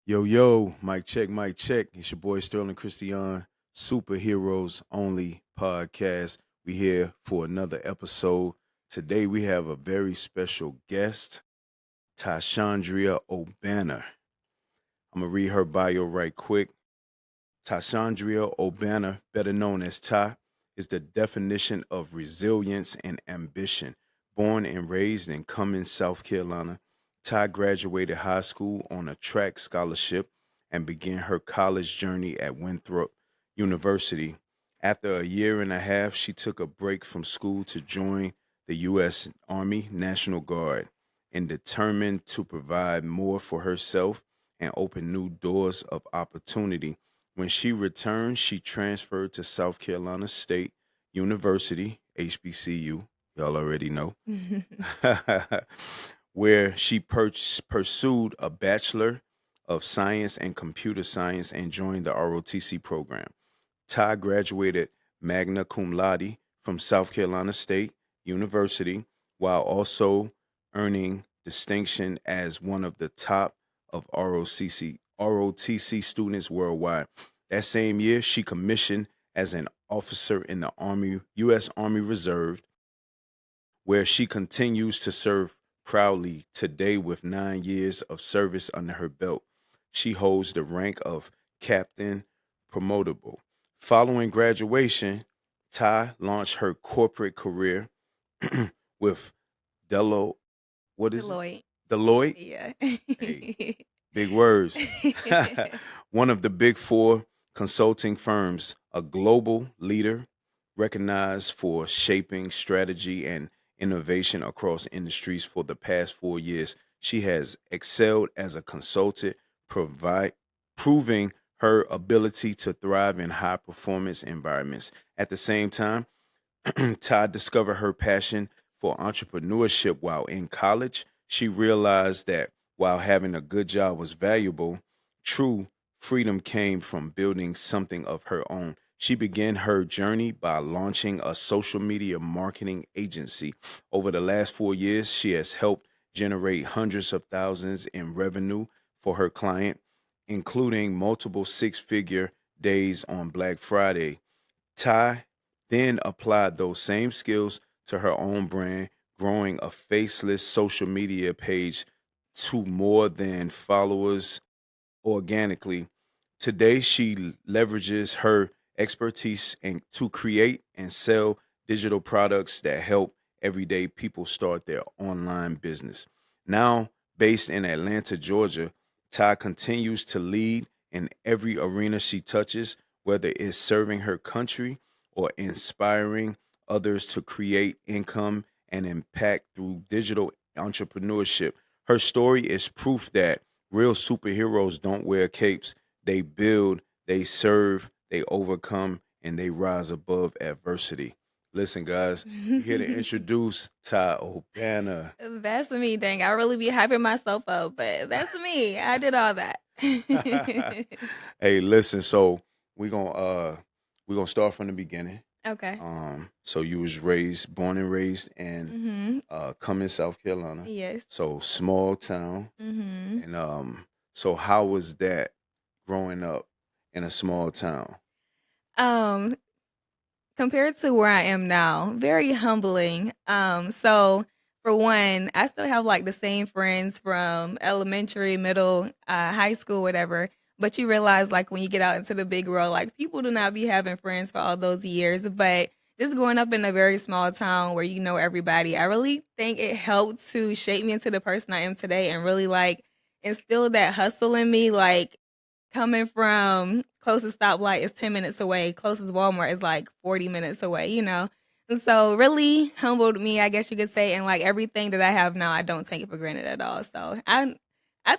Yo, yo, mic check, mic check. It's your boy Sterling Christian, Superheroes Only podcast. We here for another episode. Today we have a very special guest, Tashandria O'Banner. I'm gonna read her bio right quick. Tashandria O'Banner, better known as Ty, is the definition of resilience and ambition. Born and raised in Cummins, South Carolina, Ty graduated high school on a track scholarship and began her college journey at Winthrop University. After a year and a half, she took a break from school to join the U.S. Army National Guard and determined to provide more for herself and open new doors of opportunity. When she returned, she transferred to South Carolina State University, HBCU, y'all already know, where she pursued a Bachelor of Science and Computer Science and joined the ROTC program. Ty graduated magna cum laude from South Carolina State University while also earning distinction as one of the top of ROTC students worldwide. That same year, she commissioned as an officer in the Army, U.S. Army Reserve, where she continues to serve proudly today with 9 years of service under her belt. She holds the rank of Captain Promotable. Following graduation, Ty launched her corporate career with Delo. What is it? Deloitte. Deloitte. Yeah. Hey, big words. One of the big four consulting firms, a global leader recognized for shaping strategy and innovation across industries for the past 4 years. She has excelled as a consultant, provide, proving her ability to thrive in high performance environments. At the same time, Todd discovered her passion for entrepreneurship while in college. She realized that while having a good job was valuable, true freedom came from building something of her own. She began her journey by launching a social media marketing agency. Over the last 4 years, she has helped generate hundreds of thousands in revenue for her client, including multiple six-figure days on Black Friday. Ty then applied those same skills to her own brand, growing a faceless social media page to more than followers organically. Today, she leverages her expertise to create and sell digital products that help everyday people start their online business. Now, based in Atlanta, Georgia, Ty continues to lead in every arena she touches, whether it's serving her country or inspiring others to create income and impact through digital entrepreneurship. Her story is proof that real superheroes don't wear capes. They build, they serve, they overcome, and they rise above adversity. Listen, guys, we here to introduce Ty O'Banner. That's me, dang. I really be hyping myself up, but that's me. I did all that. Hey, listen, so we're gonna start from the beginning. Okay. So you was born and raised in Mhm. Cummins, South Carolina. Yes. So small town. Mhm. And so how was that growing up in a small town? Um, Compared to where I am now, very humbling. So for one, I still have like the same friends from elementary, middle, high school, whatever. But you realize like when you get out into the big world, like people do not be having friends for all those years. But just growing up in a very small town where you know everybody, I really think it helped to shape me into the person I am today and really like instill that hustle in me. Like coming from closest stoplight is 10 minutes away, closest Walmart is like 40 minutes away, you know? And so really humbled me, I guess you could say, and like everything that I have now, I don't take it for granted at all. So I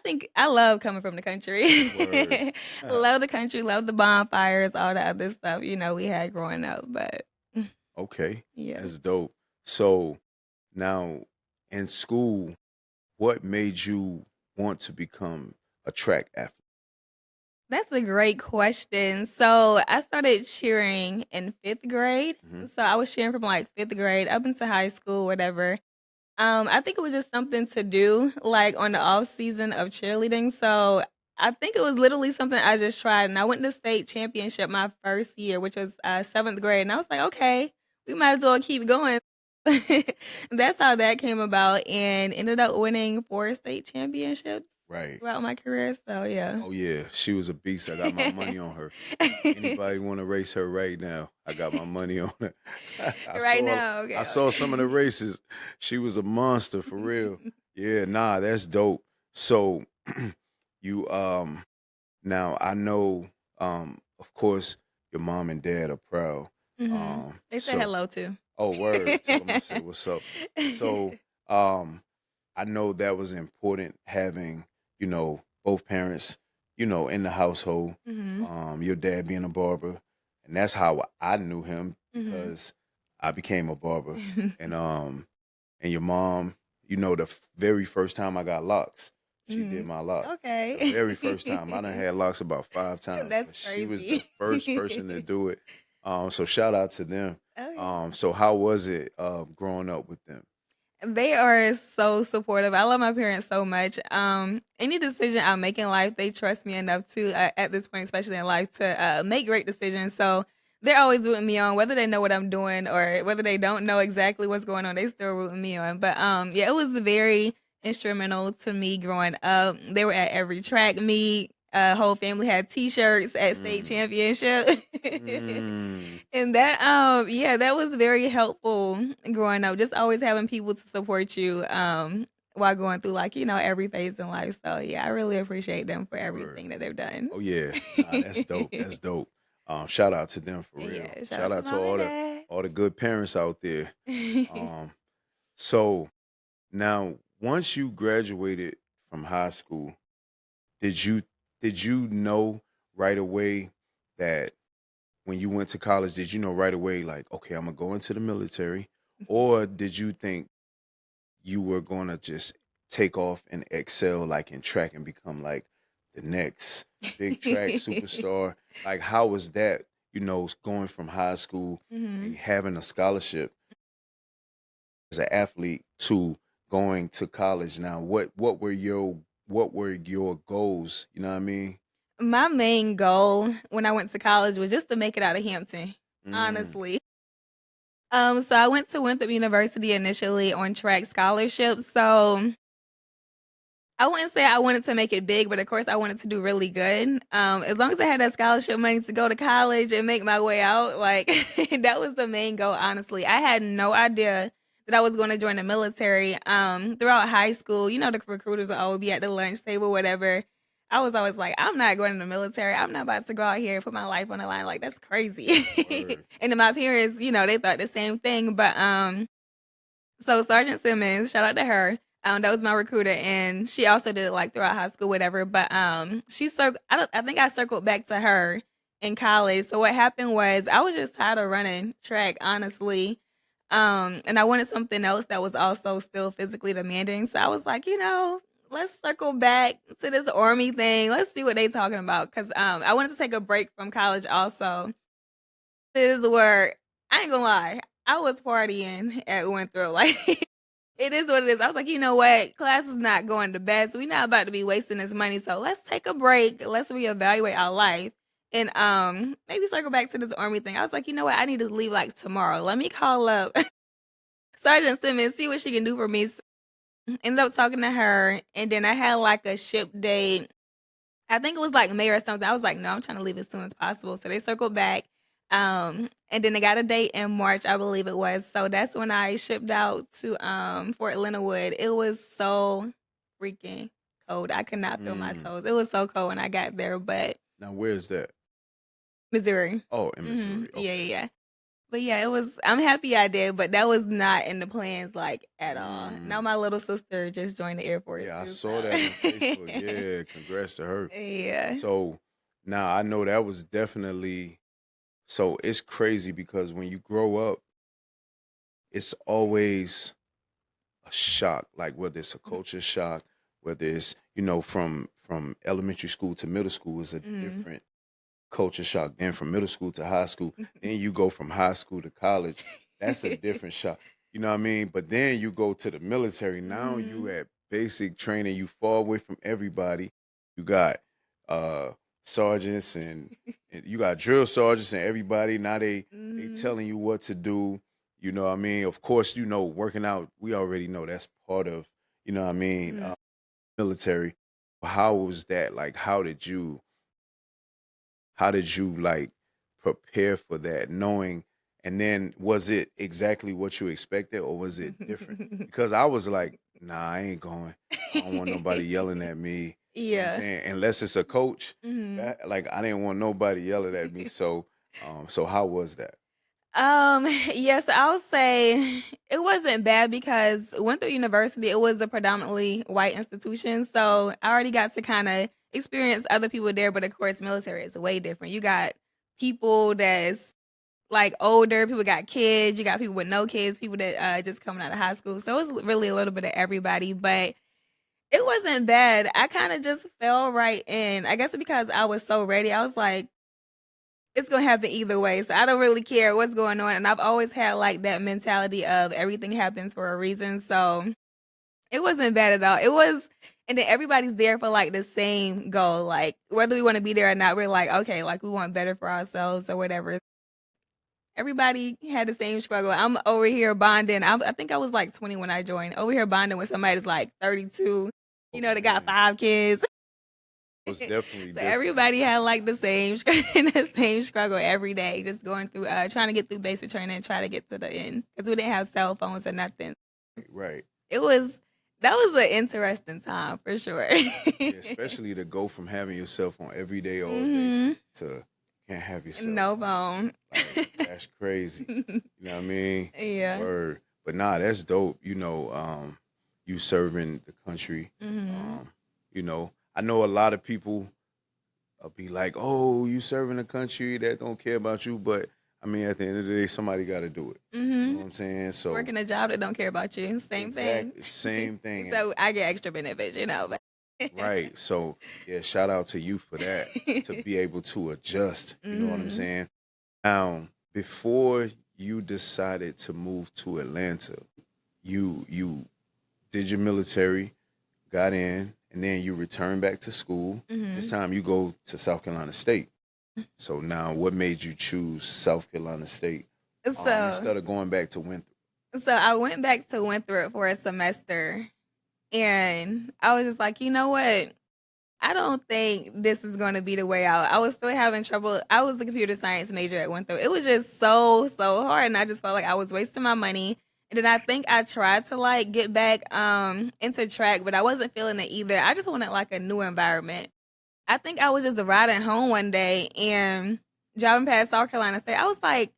think I love coming from the country. Word. Love the country, love the bonfires, all the other stuff, you know, we had growing up. But Okay, yeah. that's dope. So now in school, what made you want to become a track athlete? That's a great question. So I started cheering in fifth grade. Hmm. So I was cheering from like fifth grade up into high school, whatever. I think it was just something to do, like on the off season of cheerleading. So I think it was literally something I just tried, and I went to state championship my first year, which was 7th grade, and I was like, okay, we might as well keep going. That's how that came about, and ended up winning 4 state championships Right. throughout my career. So yeah. Oh yeah, she was a beast. I got my money on her. Anybody want to race her right now? I got my money on her. I Right saw now, I okay, saw some of the okay. races. She was a monster for real. Yeah, nah, that's dope. So you now I know of course your mom and dad are proud. Mhm. Um They said so hello too. oh word, tell them I said what's up. So um I know that was important having, both parents, in the household. Mhm. Your dad being a barber, and that's how I knew him Mhm. because I became a barber. And and your mom, the very first time I got locks, she did Mhm. my locks. The Okay. very first time I done had locks about 5 times, That's but she was the crazy. first person to do it. So shout out to them. Okay. So how was it growing up with them? They are so supportive. I love my parents so much. Any decision I make in life, they trust me enough to, at this point, especially in life, to make great decisions. So they're always rooting me on, whether they know what I'm doing or whether they don't know exactly what's going on. They still rooting me on. But yeah, it was very instrumental to me growing up. They were at every track meet. Whole family had T-shirts at state Mm. championship. Mm. And that, yeah, that was very helpful growing up, just always having people to support you, while going through, like, every phase in life. So, yeah, I really appreciate them for Word. everything that they've done. Oh yeah. Nah, that's dope. That's dope. Shout out to them for real. Yeah, shout Shout out to out to mom and all the good parents out there. dad. Um, so now once you graduated from high school, did you did you know right away that when you went to college, did you know right away like, okay, I'm gonna go into the military? Or did you think you were gonna just take off and excel like in track and become like the next big track superstar? Like how was that, going from high school and Mhm. having a scholarship as an athlete to going to college now? What were your goals? You know what I mean? My main goal when I went to college was just to make it out of Hampton, Mm, honestly. So I went to Winthrop University initially on track scholarship. So I wouldn't say I wanted to make it big, but of course I wanted to do really good. As long as I had that scholarship money to go to college and make my way out, like that was the main goal. Honestly, I had no idea that I was going to join the military. Throughout high school, the recruiters would always be at the lunch table, whatever. I was always like, I'm not going to the military. I'm not about to go out here and put my life on the line. Like that's crazy. word. And then my parents, they thought the same thing. But so Sergeant Simmons, shout out to her. That was my recruiter, and she also did it like throughout high school, whatever. But I think I circled back to her in college. So what happened was I was just tired of running track, honestly. And I wanted something else that was also still physically demanding. So I was like, let's circle back to this army thing. Let's see what they talking about. Cause I wanted to take a break from college also. This is where I ain't gonna lie, I was partying at Winthrop. Like it is what it is. I was like, you know what? Class is not going the best. We're not about to be wasting this money. So let's take a break. Let's reevaluate our life. And maybe circle back to this army thing. I was like, you know what? I need to leave like tomorrow. Let me call up Sergeant Simmons, see what she can do for me. So, ended up talking to her, and then I had like a ship date. I think it was like May or something. I was like, no, I'm trying to leave as soon as possible. So they circled back. And then they got a date in March, I believe it was. So that's when I shipped out to Fort Leonard Wood. It was so freaking cold. I could not feel my Mm. toes. It was so cold when I got there, but Now where's that? Missouri. Oh, in Missouri. Yeah, yeah, Okay. yeah. But yeah, it was. I'm happy I did, but that was not in the plans like at all. Now Mm. my little sister just joined the Air Force Yeah, I too. saw So that on Facebook. Yeah, congrats to her. yeah. So now I know that was definitely so it's crazy because when you grow up, it's always a shock, like whether it's a culture shock, whether it's, from elementary school to middle school is a Mhm. different culture shock. Then from middle school to high school, then you go from high school to college. That's a different shock. You know what I mean? But then you go to the military. Now you Mhm. at basic training. You far away from everybody. You got uh sergeants and you got drill sergeants and everybody. Now they Mhm. telling you what to do. You know what I mean? Of course, working out, we already know that's part of, what I mean, Mhm. military. How was that? Like how did you like prepare for that knowing, and then was it exactly what you expected or was it different? Because I was like, nah, I ain't going. I don't want nobody yelling at me. You know what I'm Yeah. saying? Unless it's a coach. Mhm. That, like, I didn't want nobody yelling at me. So how was that? Yes, I'll say it wasn't bad because Winthrop University, it was a predominantly white institution. So I already got to kind of experience other people there, but of course, military is way different. You got people that's like older, people got kids, you got people with no kids, people that just coming out of high school. So it was really a little bit of everybody, but it wasn't bad. I kind of just fell right in. I guess because I was so ready. I was like, it's gonna happen either way. So I don't really care what's going on. And I've always had like that mentality of everything happens for a reason. So it wasn't bad at all. It was, and then everybody's there for like the same goal. Like whether we want to be there or not, we're like, okay, like we want better for ourselves or whatever. Everybody had the same struggle. I'm over here bonding. I think I was like 20 when I joined. Over here bonding with somebody that's like 32. Oh That got man, 5 kids. it was definitely So different. everybody had like the same the same struggle every day, just going through trying to get through basic training and try to get to the end because we didn't have cell phones or nothing. Right. It was that was an interesting time for sure. Yeah, especially to go from having your cell phone every day, all day, Mhm. to can't have your cell No phone. phone. Like that's crazy. You know what I mean? Yeah. Word. But nah, that's dope. You serving the country. Mhm. Um, I know a lot of people be like, "Oh, you serving the country that don't care about you," but I mean, at the end of the day, somebody got to do it. You know what Mhm. I'm saying? So Working a job that don't care about you, same thing. exactly, same thing. And So I get extra benefits. But right. So yeah, shout out to you for that, to be able to adjust. You know what I'm Mhm. saying? Now, before you decided to move to Atlanta, you did your military, got in, and then you returned back to school. This Mhm. time you go to South Carolina State. So now, what made you choose South Carolina State So instead of going back to Winthrop? so I went back to Winthrop for a semester and I was just like, you know what? I don't think this is going to be the way out. I was still having trouble. I was a computer science major at Winthrop. It was just so hard, and I just felt like I was wasting my money. And then I think I tried to like get back into track, but I wasn't feeling it either. I just wanted like a new environment. I think I was just riding home one day and driving past South Carolina State. I was like,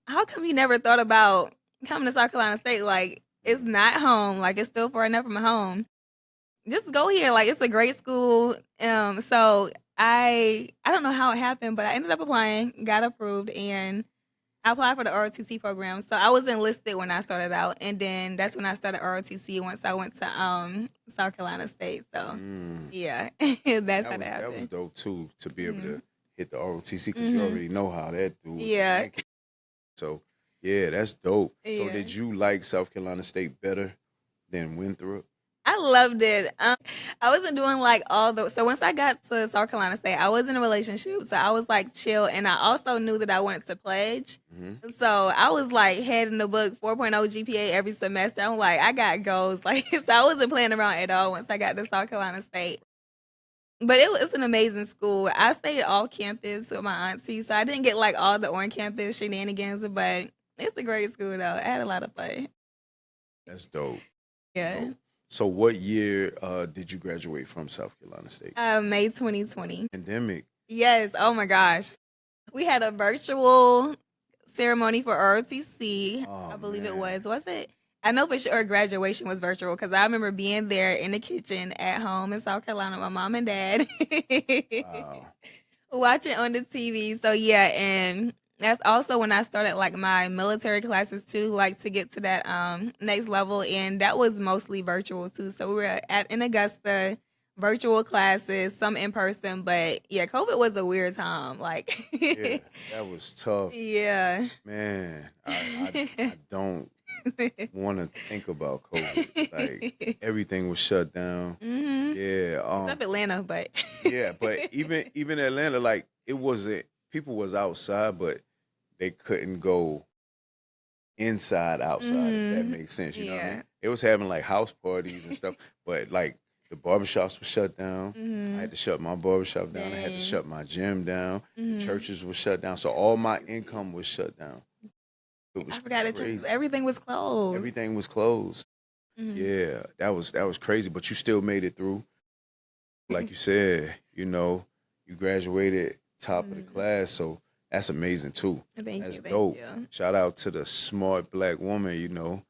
how come you never thought about coming to South Carolina State? Like, it's Mm. not home. Like, it's still far enough from home. Just go here. Like, it's a great school. So I don't know how it happened, but I ended up applying, got approved, and I applied for the ROTC program. So I was enlisted when I started out, and then that's when I started ROTC once I went to South Carolina State. So Mm. yeah, And that's how that that was happened. dope too, to be able Mhm. to hit the ROTC because you Mhm. already know how that do with the Yeah. ranking. So yeah, that's dope. So Yeah. did you like South Carolina State better than Winthrop? I loved it. I wasn't doing like all the so once I got to South Carolina State, I was in a relationship, so I was like chill, and I also knew that I wanted to pledge. Hmm. So I was like head in the book, 4.0 GPA every semester. I'm like, I got goals, like so I wasn't playing around at all once I got to South Carolina State. But it was an amazing school. I stayed off campus with my auntie, so I didn't get like all the on campus shenanigans, but it's a great school though. I had a lot of fun. That's dope. Yeah. Dope. So what year did you graduate from South Carolina State? May 2020. Pandemic. Yes. Oh my gosh. We had a virtual ceremony for ROTC. I Oh believe it man. was. Was it? I know for sure graduation was virtual because I remember being there in the kitchen at home in South Carolina, my mom and dad Wow. watching on the TV. So yeah, and that's also when I started like my military classes too, like to get to that next level, and that was mostly virtual too. So we were at in Augusta, virtual classes, some in person, but yeah, COVID was a weird time. Like, Yeah, that was tough. yeah. Man, I don't want to think about COVID. Like everything was shut down. Mhm. Yeah. Except Atlanta, but Yeah, but even Atlanta, like it wasn't people was outside, but they couldn't go inside outside, if that Mhm. makes sense. You know what I mean? Yeah. They was having like house parties and stuff, but like the barbershops were shut down. I had Mhm. to shut my barbershop down. I had to Dang. shut my gym down. The Mhm. churches were shut down. So all my income was shut down. It I was forgot the churches. crazy. Everything was closed. Everything was closed. Mhm. Yeah, that was crazy, but you still made it through. Like you said, you graduated top of the Mhm. class, so that's amazing too. Thank That's you. Thank dope. you. Shout out to the smart black woman.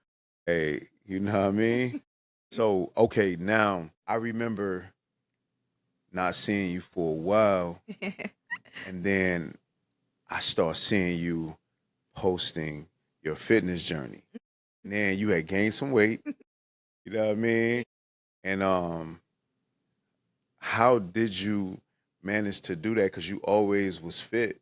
Hey, you know what I mean? So, okay, now I remember not seeing you for a while, and then I start seeing you posting your fitness journey. And then you had gained some weight, you know what I mean? And how did you manage to do that? Because you always was fit.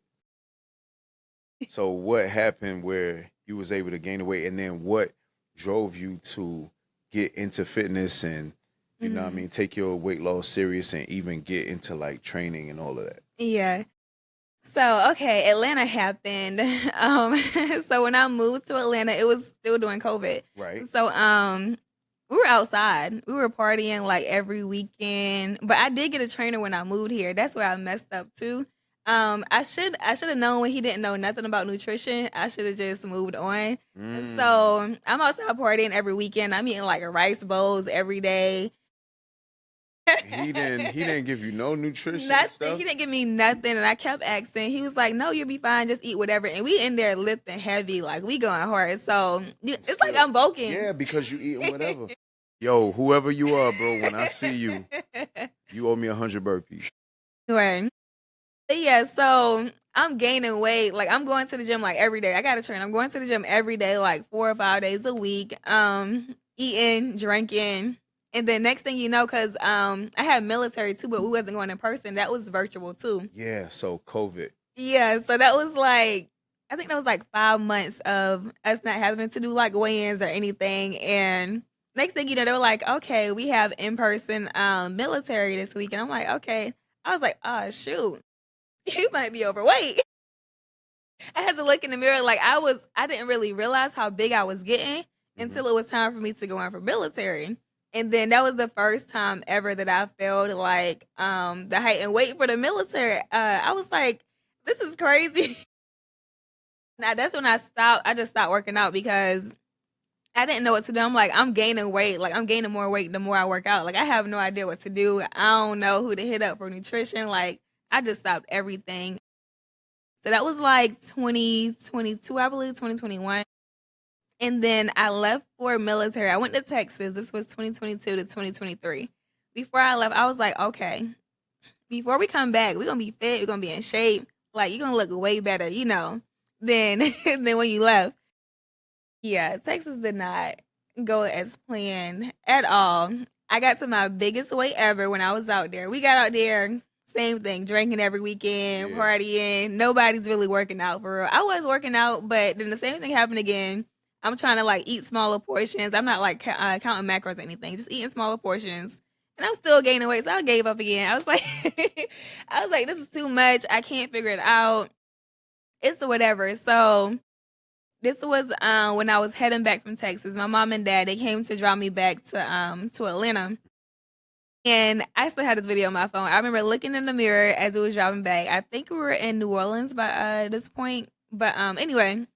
So what happened where you was able to gain the weight, and then what drove you to get into fitness and what I Mhm. mean, take your weight loss serious and even get into like training and all of that, Yeah. So, okay, Atlanta happened. Um, so when I moved to Atlanta, it was still during COVID. right? So, we were outside. We were partying like every weekend. But I did get a trainer when I moved here. That's where I messed up too. I should have known when he didn't know nothing about nutrition. I should have just moved on. Mm. So I'm outside partying every weekend. I'm eating like rice bowls every day. He didn't give you no nutrition Nothing. stuff. He didn't give me nothing, and I kept asking. He was like, "No, you'll be fine. Just eat whatever." And we in there lifting heavy, like we going hard. So And it's like still, I'm bulking. yeah, because you eating whatever. Yo, whoever you are, bro, when I see you, you owe me 100 burpees. Anyway, but yeah. So I'm gaining weight. Like I'm going to the gym like every day. I got to train. I'm going to the gym every day, like 4 or 5 days a week. Eating, drinking. And then next thing you know, cause I had military too, but we wasn't going in person. That was virtual too. Yeah, so COVID. Yeah, so that was like I think that was like 5 months of us not having to do like weigh-ins or anything, and next thing you know, they were like, "Okay, we have in-person, military this week," and I'm like, "Okay." I was like, "Oh, shoot, you might be overweight." I had to look in the mirror like I didn't really realize how big I was getting Hmm. until it was time for me to go in for military, and then that was the first time ever that I felt like, the height and weight for the military. I was like, "This is crazy." Now that's when I just stopped working out because I didn't know what to do. I'm like, I'm gaining weight. Like I'm gaining more weight the more I work out. Like I have no idea what to do. I don't know who to hit up for nutrition. Like I just stopped everything. So that was like 2022, I believe, 2021. And then I left for military. I went to Texas. This was 2022 to 2023. Before I left, I was like, okay, before we come back, we're gonna be fit, we're gonna be in shape. Like you're gonna look way better, than than when you left. Yeah, Texas did not go as planned at all. I got to my biggest weight ever when I was out there. We got out there, same thing, drinking every weekend, Yeah. partying. Nobody's really working out for real. I was working out, but then the same thing happened again. I'm trying to like eat smaller portions. I'm not like counting macros or anything, just eating smaller portions. And I'm still gaining weight, so I gave up again. I was like, I was like, this is too much. I can't figure it out. It's whatever. So this was when I was heading back from Texas. My mom and dad they came to drive me back to Atlanta. And I still had this video on my phone. I remember looking in the mirror as we was driving back. I think we were in New Orleans by this point. But anyway,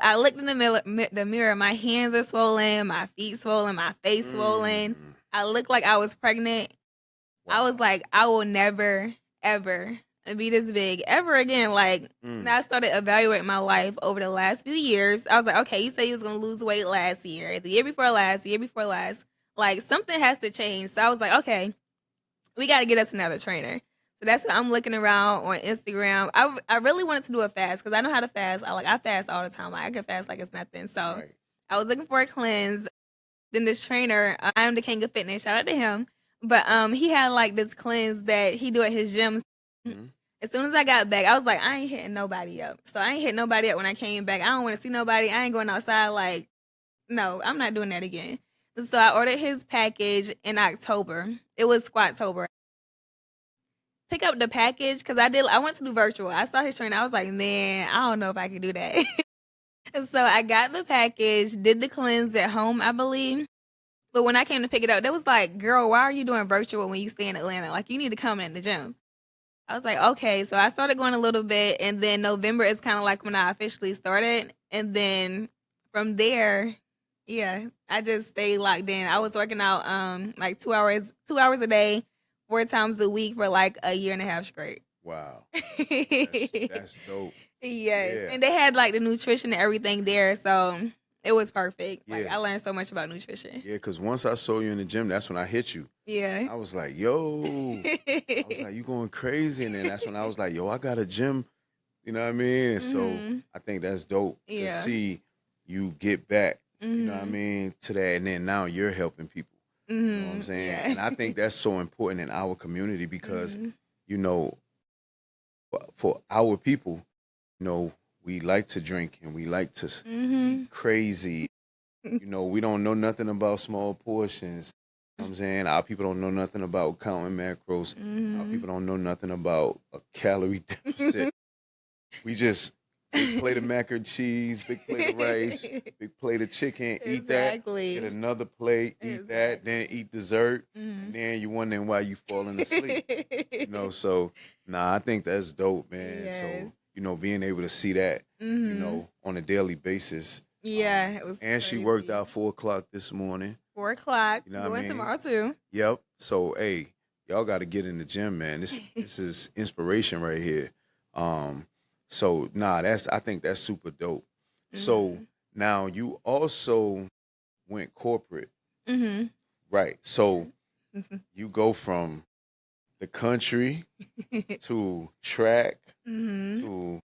I looked in the mirror. My hands are swollen, my feet swollen, my face swollen. Mm. I looked like I was pregnant. I was Wow. like, I will never, ever be this big ever again. Like, and Mm. I started evaluating my life over the last few years. I was like, okay, you say you was gonna lose weight last year, the year before last, the year before last. Like, something has to change. So I was like, okay, we got to get us another trainer. So that's what I'm looking around on Instagram. I really wanted to do a fast because I know how to fast. I fast all the time. Like I can fast like it's nothing. So Right. I was looking for a cleanse. Then this trainer, I am the king of fitness. Shout out to him. But he had like this cleanse that he do at his gym. Mhm. As soon as I got back, I was like, I ain't hitting nobody up. So I ain't hitting nobody up when I came back. I don't want to see nobody. I ain't going outside. Like, no, I'm not doing that again. So I ordered his package in October. It was Squattober. Pick up the package because I went to do virtual. I saw his trainer. I was like, man, I don't know if I can do that. So I got the package, did the cleanse at home, I believe. But when I came to pick it up, they was like, girl, why are you doing virtual when you stay in Atlanta? Like, you need to come in the gym. I was like, okay. So I started going a little bit, and then November is kind of like when I officially started. And then from there, yeah, I just stayed locked in. I was working out like 2 hours a day, 4 times a week for like a year and a half straight. Wow. That's dope. Yes. Yeah. And they had like the nutrition and everything there, so it was perfect. Like Yeah. I learned so much about nutrition. Yeah, because once I saw you in the gym, that's when I hit you. Yeah. I was like, yo. I was like, you going crazy. And then that's when I was like, yo, I got a gym. You know what I mean? And so Mhm. I think that's dope to Yeah. see you get back, you know what I Mhm. mean, to that. And then now you're helping people. You know what I'm Mhm. saying? Yeah. And I think that's so important in our community because, Mhm. you know, for our people, you know, we like to drink and we like to Mhm. eat crazy. You know, we don't know nothing about small portions. You know what I'm saying? Our people don't know nothing about counting macros. Our Mhm. people don't know nothing about a calorie deficit. We just big plate of mac and cheese, big plate of rice, big plate of chicken, eat that, get Exactly. another plate, eat that, then Exactly. eat dessert, and Mhm. then you wondering why you falling asleep. You know, so nah, I think that's dope, man. Yes. So, you know, being able to see that, you Mhm. know, on a daily basis. Yeah, it was And she worked crazy. out 4 o'clock this morning. 4 o'clock. You know what I Going mean? tomorrow too. Yep. So hey, y'all got to get in the gym, man. This is inspiration right here. Um, so nah, that's I think that's super dope. So Mhm. now you also went corporate, Mhm. right? Yeah. So you go from the country to track Mhm. to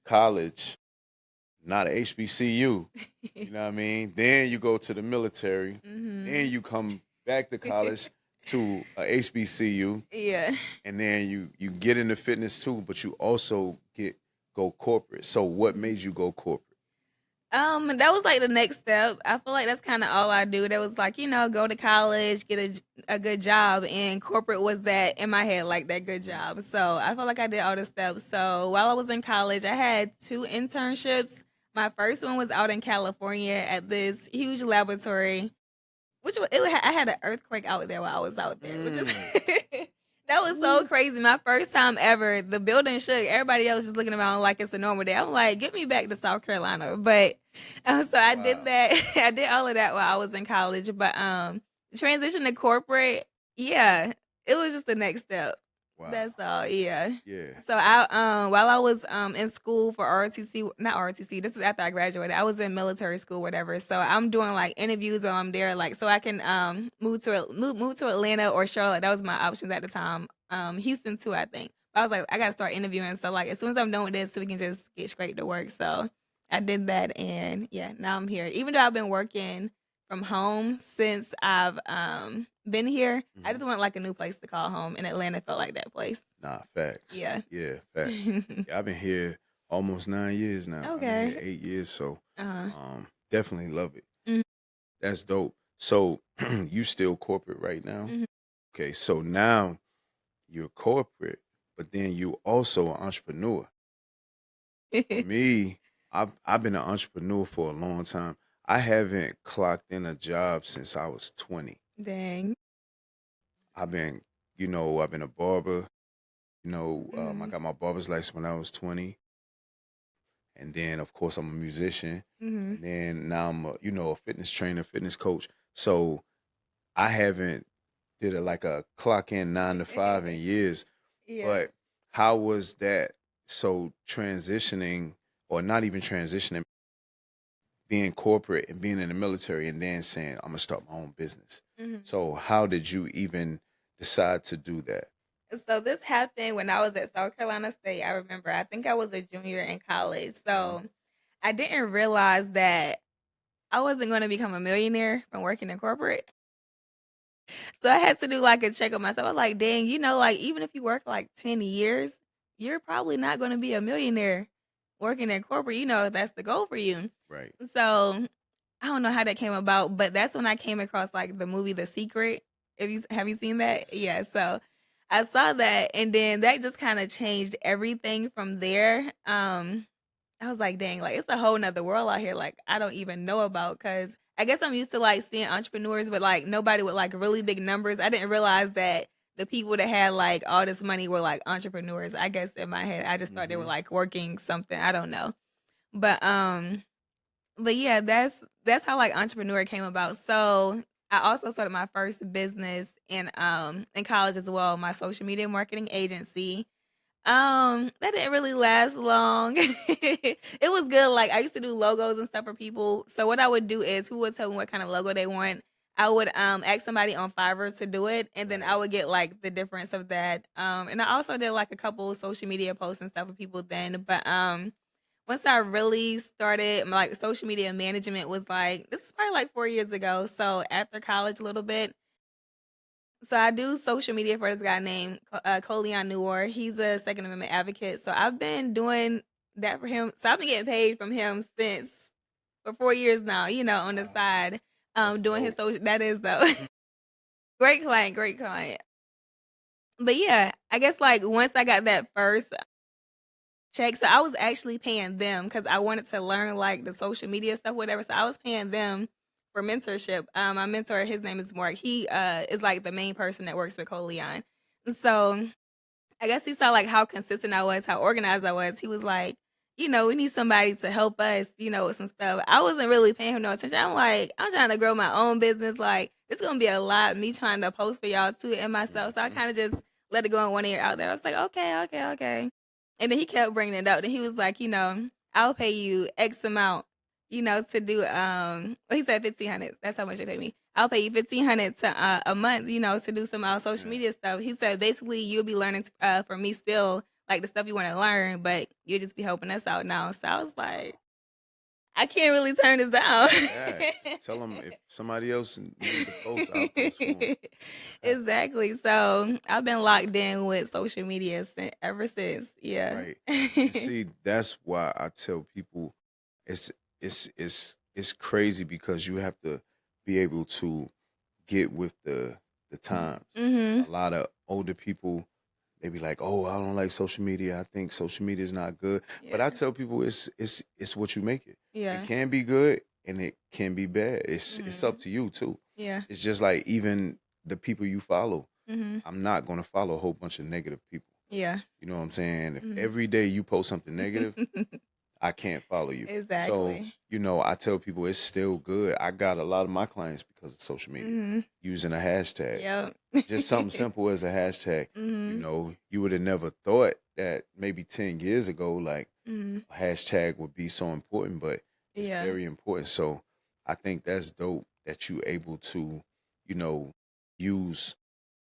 college, not a HBCU. You know what I mean? Then you go to the military. Then Mhm. you come back to college to a HBCU, Yeah. and then you get into fitness too, but you also go corporate. So what Mhm. made you go corporate? That was like the next step. I feel like that's kind of all I do. That was like, go to college, get a good job, and corporate was that in my head, like that good Mhm. job. So I felt like I did all the steps. So while I was in college, I had 2 internships. My first one was out in California at this huge laboratory. I had an earthquake out there while I was out there, which is Mm. that was so Ooh. crazy. My first time ever. The building shook. Everybody else is looking around like it's a normal day. I'm like, get me back to South Carolina. But so I did Wow. that. I did all of that while I was in college. But transition to corporate, yeah, it was just the next step. Wow. That's all. Yeah. Yeah. So I while I was in school for ROTC, not ROTC, this was after I graduated. I was in military school, whatever. So I'm doing like interviews while I'm there, like so I can move to Atlanta or Charlotte. That was my options at the time. Houston too, I think. But I was like, I gotta start interviewing. So like as soon as I'm done with this, so we can just get straight to work. So I did that, and yeah, now I'm here. Even though I've been working from home since I've been here, I Mhm. just want like a new place to call home, and Atlanta felt like that place. Nah, facts. Yeah. Yeah, facts. Yeah, I've been here almost 9 years now. I've been here Okay. 8 years, so Uh-huh. definitely love it. Mhm, That's dope. So you still corporate right now? mhm. Okay, so now you're corporate, but then you also an entrepreneur. For me, I've been an entrepreneur for a long time. I haven't clocked in a job since I was 20. Dang. I've been, I've been a barber. I Mhm, got my barber's license when I was 20, and then of course I'm a musician, mhm. and then now I'm a fitness trainer, fitness coach. So I haven't did it like a clock in 9 to 5 in years. Yeah. But how was that? So transitioning, or not even transitioning, being corporate and being in the military, and then saying I'm gonna start my own business. Mhm. So how did you even decide to do that? So this happened when I was at South Carolina State. I remember. I think I was a junior in college. Hmm. So I didn't realize that I wasn't going to become a millionaire from working in corporate. So I had to do like a check on myself. I was like, dang, like even if you work like 10 years, you're probably not going to be a millionaire working in corporate. That's the goal for you. Right. So I don't know how that came about, but that's when I came across like the movie The Secret. Have you seen that? Yes. Yeah, so I saw that and then that just kind of changed everything from there. I was like, dang, like it's a whole nother world out here. Like I don't even know about because I guess I'm used to like seeing entrepreneurs, but like nobody with like really big numbers. I didn't realize that the people that had like all this money were like entrepreneurs. I guess in my head, I just thought they were Hmm. like working something. I don't know, but yeah, that's how like entrepreneur came about. So I also started my first business in college as well, my social media marketing agency. That didn't really last long. It was good. Like I used to do logos and stuff for people. So what I would do is who would tell me what kind of logo they want. I would ask somebody on Fiverr to do it and then I Right. would get like the difference of that. And I also did like a couple social media posts and stuff for people then. But once I really started like social media management was like this is probably like 4 years ago. So after college a little bit, so I do social media for this guy named Colion Noor. He's a Second Amendment advocate. So I've been doing that for him. So I've been getting paid from him since for 4 years now. You know, on the Wow. side, That's doing his dope. social. That is though, great client, great client. But yeah, I guess like once I got that first check, so I was actually paying them because I wanted to learn like the social media stuff, whatever. So I was paying them for mentorship. My mentor, his name is Mark. He is like the main person that works with Colion. And so I guess he saw like how consistent I was, how organized I was. He was like, we need somebody to help us, with some stuff. I wasn't really paying him no attention. I'm like, I'm trying to grow my own business. Like, it's gonna be a lot me trying to post for y'all too and myself. So I Hmm. kind of just let it go in one ear out there. I was like, okay, okay, okay. And then he kept bringing it up. And he was like, I'll pay you X amount, to do well, he said 1,500. That's how much they pay me. I'll pay you 1,500 to a month, to do some social Yeah. media stuff. He said basically you'll be learning from me still like the stuff you want to learn, but you'll just be helping us out now. So I was like, I can't really turn this down. Facts. Tell them if somebody else need to post, I'll post for them. Exactly. So I've been locked in with social media ever since. Yeah. Right. And see, that's why I tell people it's it's crazy because you have to be able to get with the times. Mhm. A lot of older people they be like, "Oh, I don't like social media. I think social media is not good." But I Yeah. tell people it's what you make it. It Yeah. can be good and it can be bad. It's up Mhm. to you too. Yeah. It's just like even the people you follow. Mhm. I'm not gonna follow a whole bunch of negative people. Yeah. You know what I'm saying? If Mhm. every day you post something negative, I can't follow you. So, Exactly. I tell people it's still good. I got a lot of my clients because of social media Mhm. using a hashtag. Yep. Just something simple as a hashtag. Mhm. You would have never thought that maybe 10 years ago, like Mhm. a hashtag would be so important, but it's Yeah. very important. So I think that's dope that you able to, you know, use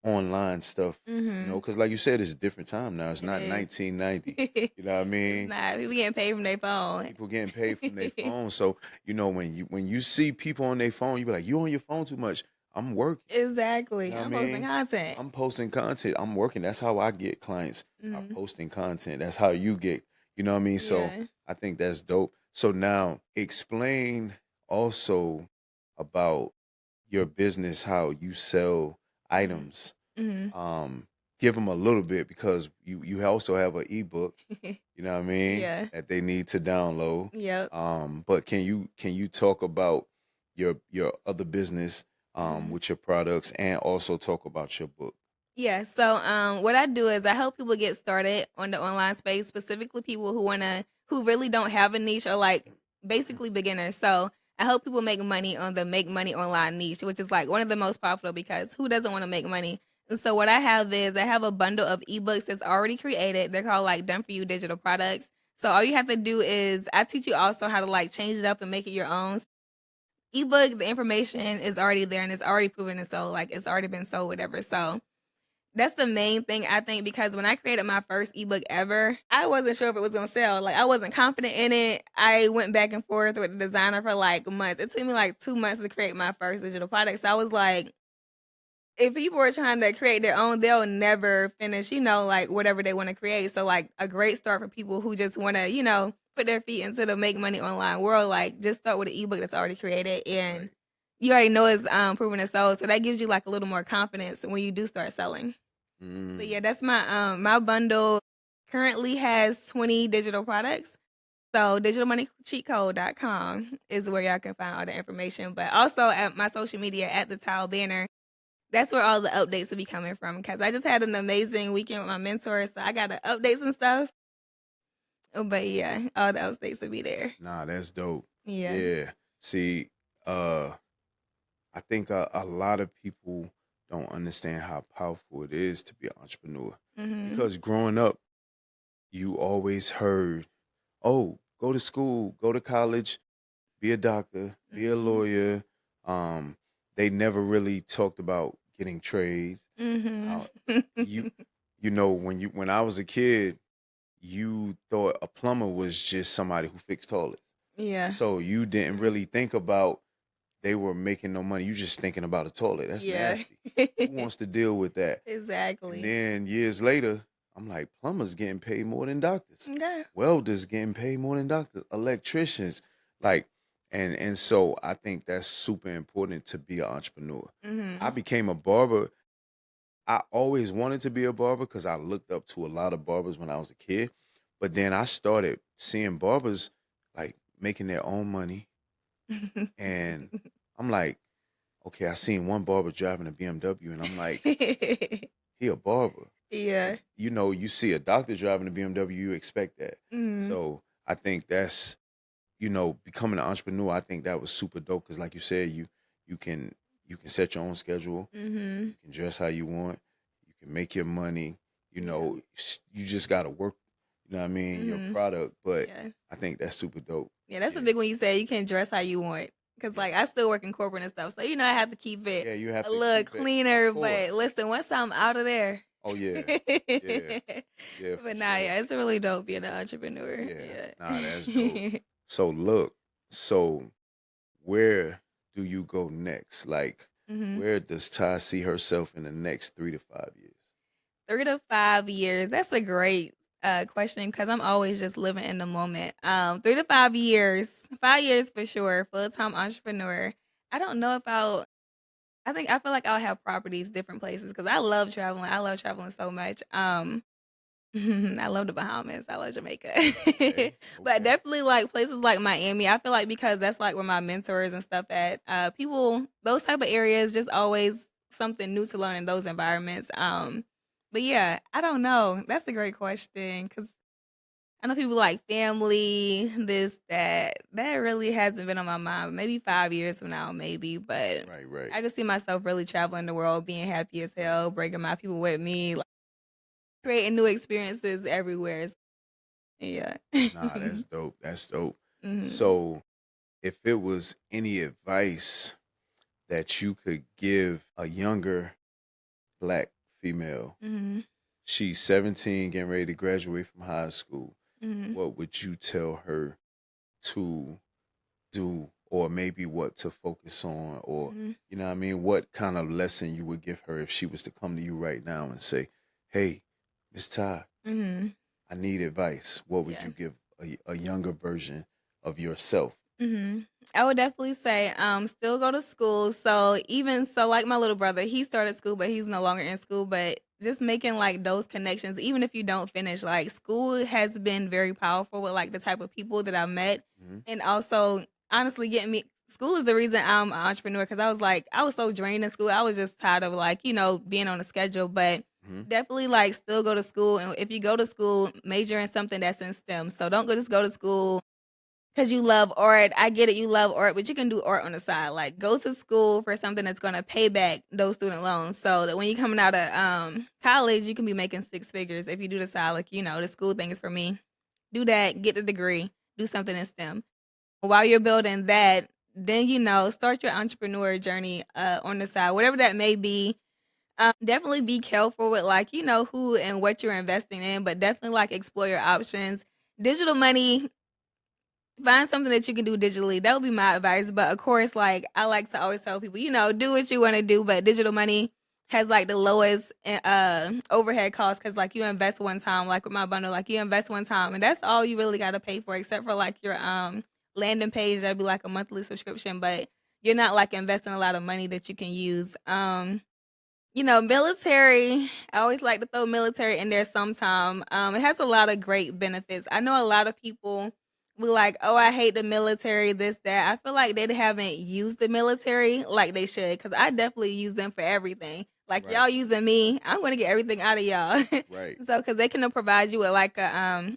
online stuff, Mhm. because like you said, it's a different time now. It's It not is. 1990. You know what I It's mean? not. People getting paid from their phone. People getting paid from their phone. So, when you see people on their phone, you be like, you on your phone too much. I'm working. You Exactly. know what I I'm posting mean? content. I'm posting content. I'm working. That's how I get clients by Mhm. posting content. That's how you get, you know what I mean? So Yeah. I think that's dope. So now explain also about your business, how you sell Mhm. items. Mhm. Um, give them a little bit because you also have an ebook, you know what I mean, Yeah. that they need to download. Yep. But can you talk about your other business Mhm. with your products and also talk about your book? Yeah. So what I do is I help people get started on the online space, specifically people who really don't have a niche or like basically beginners. So I help people make money on the make money online niche, which is like one of the most popular because who doesn't want to make money? And so what I have is I have a bundle of ebooks that's already created. They're called like done for you digital products. So all you have to do is I teach you also how to like change it up and make it your own. Ebook, the information is already there and it's already proven and sold. Like it's already been sold, whatever. So that's the main thing I think because when I created my first ebook ever, I wasn't sure if it was gonna sell. Like I wasn't confident in it. I went back and forth with the designer for like months. It took me like 2 months to create my first digital product. So I was like, if people are trying to create their own, they'll never finish, like whatever they want to create. So like a great start for people who just want to, put their feet into the make money online world, like just start with an ebook that's already created and Right. you already know it's proven and sold. So that gives you like a little more confidence when you do start selling. But yeah, Mm. that's my bundle currently has 20 digital products. So digitalmoneycheatcode.com is where y'all can find all the information. But also at my social media at the Tile Banner, that's where all the updates will be coming from. Because I just had an amazing weekend with my mentor, so I got the updates and stuff. But yeah, all the updates will be there. Nah, that's dope. Yeah. Yeah. See, I think a lot of people don't understand how powerful it is to be an entrepreneur Mhm. because growing up, you always heard, "Oh, go to school, go to college, be a doctor, be a Mhm. lawyer." Um, they never really talked about getting trades. Mhm. How you you know when I was a kid, you thought a plumber was just somebody who fixed toilets. Yeah. So you didn't Mhm. really think about they were making no money. You just thinking about a toilet. That's Yeah. nasty. Who wants to deal with that? And Exactly. then years later, I'm like, plumbers getting paid more than doctors. Okay. Welders getting paid more than doctors. Electricians, like, and so I think that's super important to be an entrepreneur. I Mhm. became a barber. I always wanted to be a barber because I looked up to a lot of barbers when I was a kid. But then I started seeing barbers like making their own money. And I'm like, okay, I seen one barber driving a BMW and I'm like, he a barber. But Yeah. you know, you see a doctor driving a BMW, you expect that. Mhm. So I think that's, becoming an entrepreneur, I think that was super dope because like you said, you can you can set your own schedule, you Mhm. can dress how you want, you can make your money, Yeah. you just gotta work, you know what I mean, your Mhm. product. But Yeah. I think that's super dope. Yeah, that's a Yeah. big one you say you can dress how you want. Cause Yeah. like I still work in corporate and stuff. So I have to keep it Yeah, you have a to little keep it, of cleaner. But course. listen, once I'm out of there. Oh yeah. Yeah. Yeah, for But nah, sure. yeah, it's really dope being an entrepreneur. Yeah. Nah, that's dope. Yeah. So look, so where do you go next? Like, Mhm. where does Ty see herself in the next 3 to 5 years? 3 to 5 years. That's a great question because I'm always just living in the moment. 3 to 5 years, 5 years for sure, full time entrepreneur. I don't know if I feel like I'll have properties different places because I love traveling. I love traveling so much. I love the Bahamas. I love Jamaica. Okay. But Okay. definitely like places like Miami. I feel like because that's like where my mentors and stuff at. People those type of areas just always something new to learn in those environments. But yeah, I don't know. That's a great question cuz I know people like family, this that. That really hasn't been on my mind. Maybe 5 years from now maybe, but Right, right, I just see myself really traveling the world, being happy as right. hell, bringing my people with me, like, creating new experiences everywhere. Yeah. Nah, that's dope. That's dope. Mhm. So, if it was any advice that you could give a younger black female, Mhm. she's 17, getting ready to graduate from high school, Mhm. what would you tell her to do, or maybe what to focus on, or Mhm. you know what I mean, what kind of lesson you would give her if she was to come to you right now and say, "Hey, Miss Ty, Mhm. I need advice." What would Yeah. you give a younger version of yourself? Mhm. I would definitely say, still go to school. So even so, like my little brother, he started school, but he's no longer in school. But just making like those connections, even if you don't finish, like school has been very powerful with like the type of people that I met, Hmm. and also honestly getting me. School is the reason I'm an entrepreneur because I was so drained in school. I was just tired of like being on a schedule, but. Hmm. Definitely like still go to school and if you go to school major in something that's in STEM. So don't just go to school because you love art. I get it, you love art, but you can do art on the side. Like, go to school for something that's gonna pay back those student loans, so that when you're coming out of college, you can be making six figures if you do the side. Like, the school thing is for me. Do that, get the degree, do something in STEM. While you're building that, then start your entrepreneur journey on the side, whatever that may be. Definitely be careful with like who and what you're investing in, but definitely like explore your options. Digital money, find something that you can do digitally. That would be my advice. But of course, like I like to always tell people, do what you want to do. But digital money, has like the lowest overhead cost because like you invest one time, like with my bundle, like you invest one time, and that's all you really got to pay for, except for like your landing page. That'd be like a monthly subscription, but you're not like investing a lot of money that you can use. Military. I always like to throw military in there sometime. It has a lot of great benefits. I know a lot of people be like, "Oh, I hate the military, this, that." I feel like they haven't used the military like they should, because I definitely use them for everything. Like Right. y'all using me, I'm gonna get everything out of y'all. Right. So, because they can provide you with like a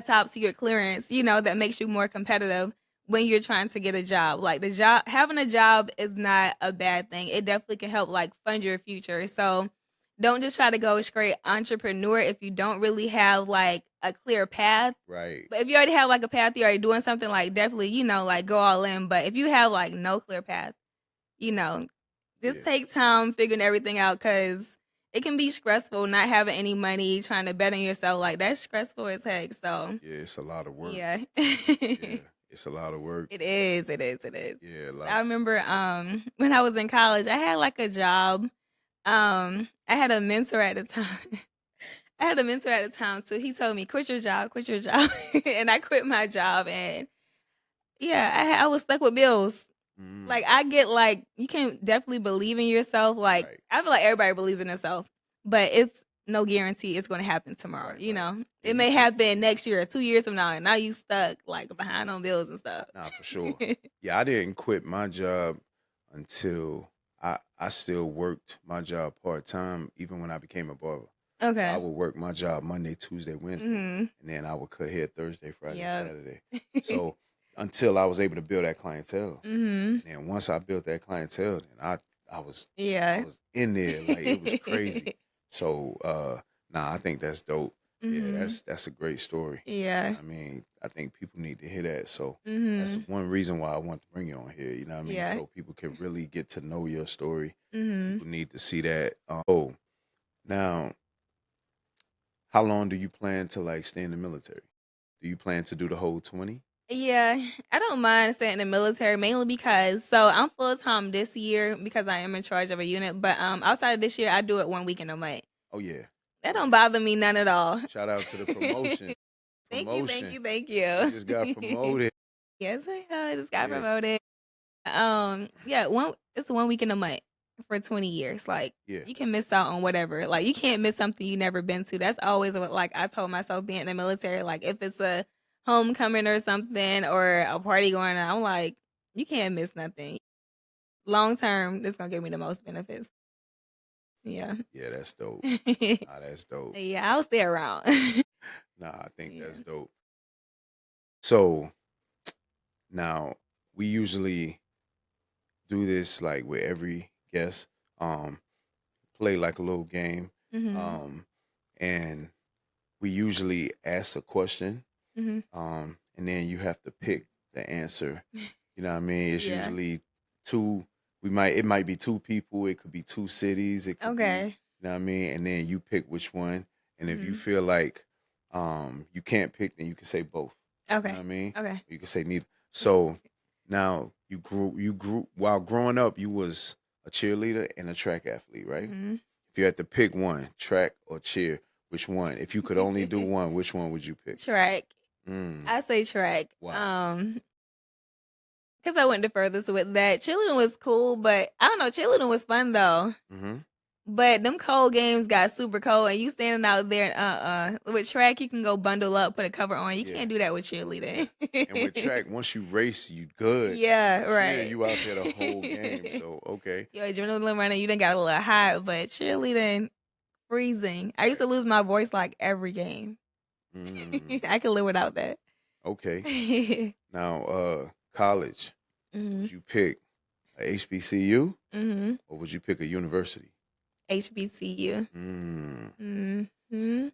top secret clearance, that makes you more competitive when you're trying to get a job. Like having a job is not a bad thing. It definitely can help like fund your future. So don't just try to go straight entrepreneur if you don't really have like a clear path. Right. But if you already have like a path, you're already doing something, like definitely, like go all in. But if you have like no clear path, you know, just Yeah. take time figuring everything out, because it can be stressful not having any money, trying to bet on yourself. Like that's stressful as heck. So Yeah, it's a lot of work. yeah. Yeah, it's a lot of work. It is, it is, it is. Yeah, I remember when I was in college, I had like a job. I had a mentor at the time. I had a mentor at the time too. He told me, quit your job, quit your job. And I quit my job, and yeah, I was stuck with bills. Like I get like you can definitely believe in yourself. Like Right. I feel like everybody believes in themselves, but it's no guarantee it's going to happen tomorrow. Right, right. Yeah, It may happen next year or 2 years from now, and now you stuck like behind on bills and stuff. Nah, for sure. Yeah, I didn't quit my job until I still worked my job part time even when I became a barber. So I Okay. would work my job Monday, Tuesday, Wednesday, Mhm. and then I would cut hair Thursday, Friday, Yep. Saturday. So until I was able to build that clientele. Mhm. And then once I built that clientele, then I was Yeah. in there like it was crazy. So nah, I think that's dope. Yeah, Mhm. that's a great story. Yeah. I mean, I think people need to hear that. So that's Mhm. one reason why I want to bring you on here. You know what I mean? Yeah. So people can really get to know your story. Mhm. People need to see that. Oh, now, how long do you plan to like stay in the military? Do you plan to do the whole 20? Yeah, I don't mind staying in the military, mainly because I'm full time this year because I am in charge of a unit. But outside of this year, I do it 1 week in a month. Oh yeah. That Oh don't yeah. bother me none at all. Shout out to the promotion. Thank you, thank Promotion. you, thank You you. just got promoted. Yes, I just got Yeah. promoted. Yeah, it's 1 week in a month for 20 years. Like Yeah. you can miss out on whatever. Like you can't miss something you never been to. That's always what like I told myself being in the military. Like if it's a homecoming or something or a party going on, I'm like, you can't miss nothing. Long term, this gonna give me the most benefits. Yeah. Yeah, that's dope. Nah, that's dope. Yeah, I'll stay around. Nah, I think Yeah. that's dope. So now we usually do this like with every guest. Um, play like a little game. Mhm. Um, and we usually ask a question. Mhm. And then you have to pick the answer. You know what I mean? It's Yeah. usually two. It might be two people. It could be two cities. It could be, Okay. you know what I mean? And then you pick which one. And if you Mhm. feel like you can't pick, then you can say both. You know what Okay. I mean? Okay. You can say neither. So now you grew while growing up, you was a cheerleader and a track athlete, right? Mhm. If you had to pick one, track or cheer, which one? If you could only do one, which one would you pick? Track. Mm, I say track. why? Because I went the furthest with that. Cheerleading was cool, but I don't know. Cheerleading was fun though. Hmm. But them cold games got super cold, and you standing out there. With track, you can go bundle up, put a cover on. You Yeah, can't do that with yeah. cheerleading. And with track, once you race, you good. Yeah, Cheer, right. you out there the whole game. So okay. Your adrenaline running, you done got a little hot, but cheerleading freezing. I used Right. to lose my voice like every game. Mm, I could live without that. okay. Now, college. Mhm. Would you pick a HBCU Mhm. or would you pick a university? HBCU. Mm, Mhm.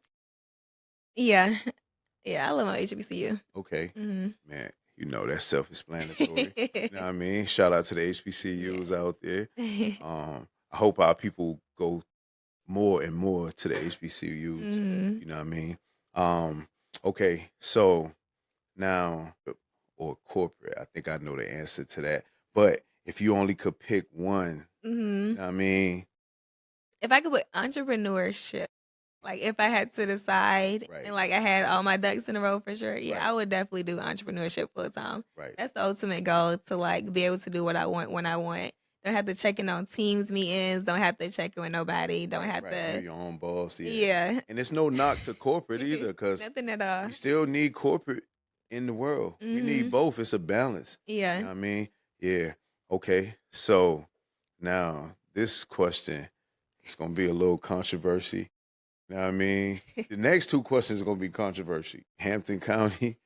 Yeah. Yeah, I love my HBCU. okay. Mhm. Man, that's self-explanatory. You know what I mean? Shout out to the HBCUs Yes. out there. I hope our people go more and more to the HBCUs. Mhm. You know what I mean? Um, okay, so now or corporate, I think I know the answer to that. But if you only could pick one, you Mhm. know what I mean? If I could put entrepreneurship, like if I had to decide Right. and like I had all my ducks in a row for sure, yeah, Right. I would definitely do entrepreneurship full time. Right. That's the ultimate goal, to like be able to do what I want when I want. Don't have to check in on teams meetings. Don't have to check in with nobody. Don't Right. have Right. You're to. your own boss. Yeah. Yeah. And it's no knock to corporate either, because Nothing at all. we still need corporate in the world. We need both. It's a balance. You know Yeah. what I mean? Yeah. Okay. So now this question is gonna be a little controversy. You know what I mean? The next two questions are gonna be controversy. Hampton County,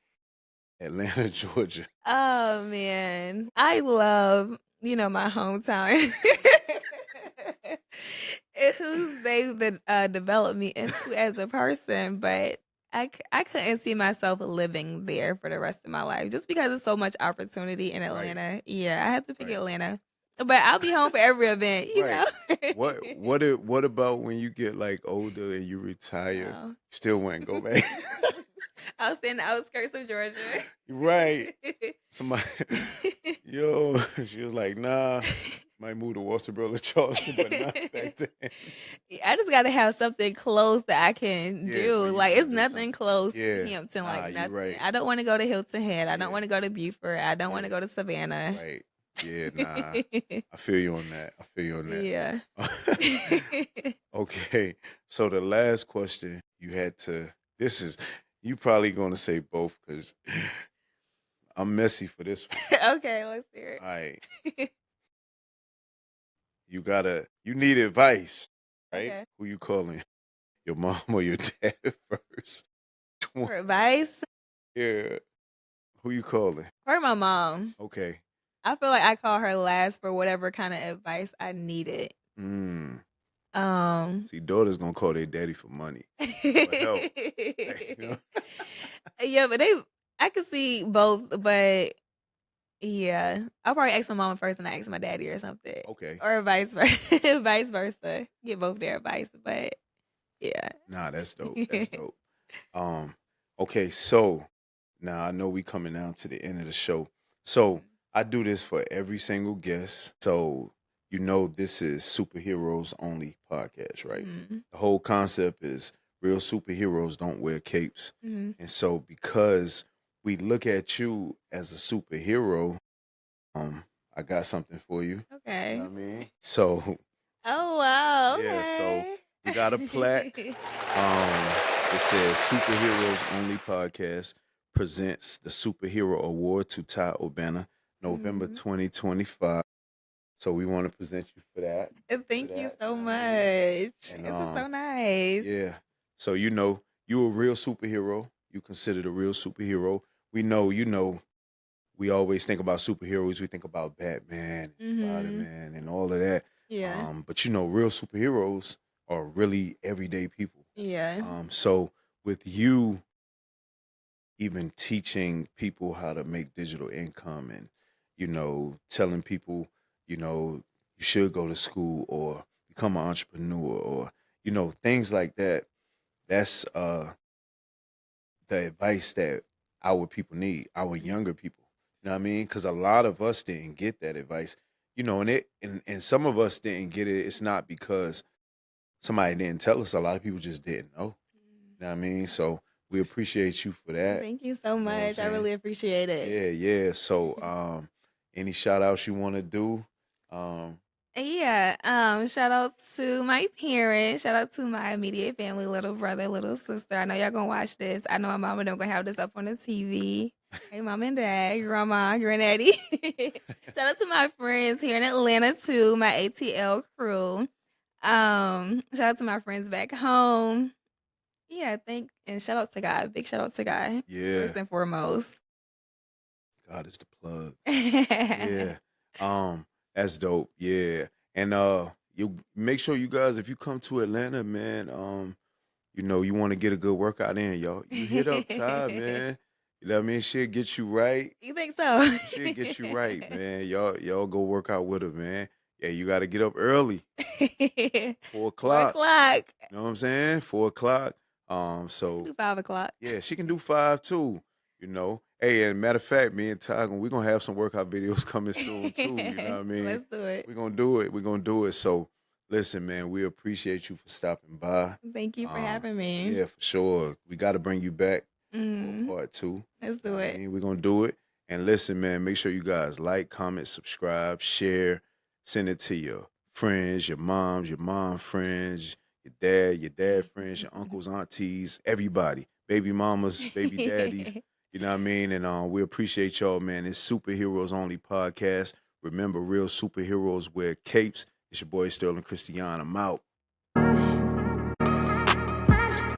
Atlanta, Georgia. Oh man, I love my hometown. And who's they that developed me into as a person, but I couldn't see myself living there for the rest of my life just because there's so much opportunity in Right. Atlanta. Yeah, I have to pick Right. Atlanta, but I'll be home for every event. Right. What about when you get like older and you retire? No. Still wouldn't go back. I was in the outskirts of Georgia. Right. Somebody, yo, she was like, nah, might move to Walterboro, Charleston, but not back then. I just gotta have something close that I can Yeah, do. where you Like can it's do nothing something. close to Yeah. Hampton, Nah, like you nothing. right. I don't want to go to Hilton Head. I don't Yeah. want to go to Beaufort. I don't want to Yeah. go to Savannah. Right. Yeah, nah. I feel you on that. I feel you on that. Yeah. Okay. So the last question you had to, you probably going to say both because I'm messy for this one. Okay, let's hear All right. You need advice, right? Okay. Who you calling? Your mom or your dad first? For advice, Yeah. Who you calling? or my mom. Okay. I feel like I call her last for whatever kind of advice I needed. Mm. Um. See, daughters gonna call their daddy for money. For help. Like, you know? Yeah, but I could see both, but yeah, I'll probably ask my mom first and I ask my daddy or something, Okay. or vice versa. Vice versa. Get both their advice, but yeah. Nah, that's dope. That's dope. Okay, so now I know we coming down to the end of the show. So I do this for every single guest. So this is superheroes only podcast, right? Mhm. The whole concept is real superheroes don't wear capes. Mhm. And so because we look at you as a superhero, I got something for you. You Okay. know what I mean? So Oh wow. yeah, so Okay. we got a plaque. It says Superheroes Only Podcast presents the Superhero Award to Ty Urbana, November Mhm. 2025. So we want to present you for that. Thank you that, so you know what much. I mean? This And is so nice. yeah. So you a real superhero. You considered a real superhero. We know, we always think about superheroes. We think about Batman, Mhm. Spider-Man, and all of that. Yeah. But real superheroes are really everyday people. Yeah. So with you even teaching people how to make digital income and telling people you should go to school or become an entrepreneur or things like that, that's the advice that our people need, our younger people. You know what I mean? Because a lot of us didn't get that advice. And some of us didn't get it. It's not because somebody didn't tell us. A lot of people just didn't know. You know what I mean? So we appreciate you for that. Thank you so You know what I'm much. I saying? really appreciate it. Yeah. So any shout outs you want to do? Yeah. Shout out to my parents. Shout out to my immediate family, little brother, little sister. I know y'all gonna watch this. I know my mom and them gonna have this up on the TV. Hey, mom and dad, grandma, granddaddy. Shout out to my friends here in Atlanta too, my ATL crew. Shout out to my friends back home. Yeah, and shout out to God. Big shout out to God. Yeah. First and foremost. God is the plug. Yeah. That's dope. Yeah. And you make sure you guys, if you come to Atlanta, man, you want to get a good workout in, y'all. You hit up Ty, man. You know what I mean? She'll get you right. You think so? She'll get you right, man. Y'all go work out with her, man. Yeah, you got to get up early. 4 o'clock. 4 o'clock. You know what I'm saying? 4 o'clock. So Do 5 o'clock. yeah, she can do 5 too. Hey, and matter of fact, me and Ty, we're gonna have some workout videos coming soon too. You know what I mean? Let's do it. We're gonna do it. We're gonna do it. So Listen, man, we appreciate you for stopping by. Thank you for Um, having me. yeah, for sure. We got to bring you back for a Mm, part two. let's You know do what I it. mean? We're going to do it. And listen, man, make sure you guys like, comment, subscribe, share, send it to your friends, your moms, your mom friends, your dad friends, your uncles, aunties, everybody, baby mamas, baby daddies. You know what I mean? And we appreciate y'all, man. It's Superheroes Only podcast. Remember, real superheroes wear capes. It's your boy Sterling Christian. I'm out.